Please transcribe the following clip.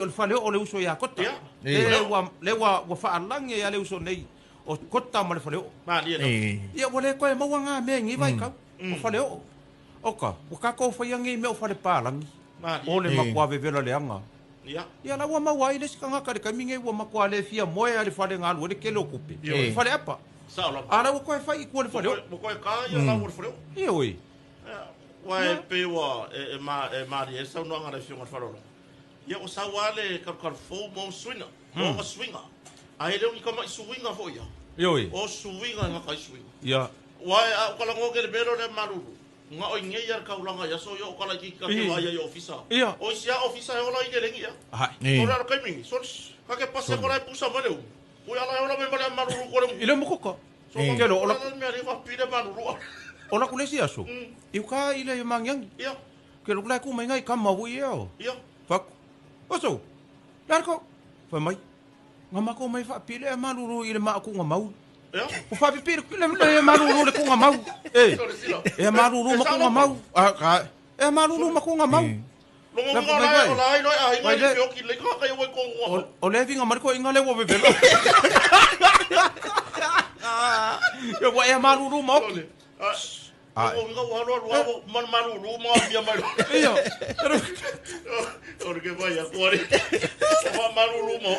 o le fale o le uso ia kota le wa faalange ia le uso nei o kota ma le fale o ia wa le koe maua ngā mea ngi vai kau o fale o oka o kako fai angi me o fale pālangi o le makua vevela le anga ia la wa maua i le sikanga ka le kaminge wa makua le fia moe a le fale ngalu le kele o kupe fale apa ala wa koe fai kua le fale o mo koe ka ia la wa le fale o ia oi wa e pewa e mari e sa no ngara fionga fale o ia o sa wale ka fo mo swinga mo swinga ai le ni kama swinga fo ia oi o swinga nga ka swinga ia wa o kala ngo ke bero le maruru nga o nge ia ka ulanga ya so yo kala ki ka ke wa ia ofisa o sia ofisa e ola i le ngia o ra ka mi so ka ke pase ko la pusa mo le o ya la ola me mala maruru ko le ile mo ko so ke lo ola me ari va pide maruru ola ku le sia so i ka ile mangyang ia ke lo la ku mai ngai ka mau ia ia fak oso larko fa mai ngama ko mai fa pile maruru ile ma ku ngama o fa pipir le maruru le ku ngamau maruru ma ku ngamau e maruru ma ku ngamau lo mo ngala o lai no ai ngai fio ki le ka kai ko o le vinga mar ko inga le wo bebelo yo wa e maruru ma o nga wa lo man maruru ma bia mai yo porque vaya 40 maruru ma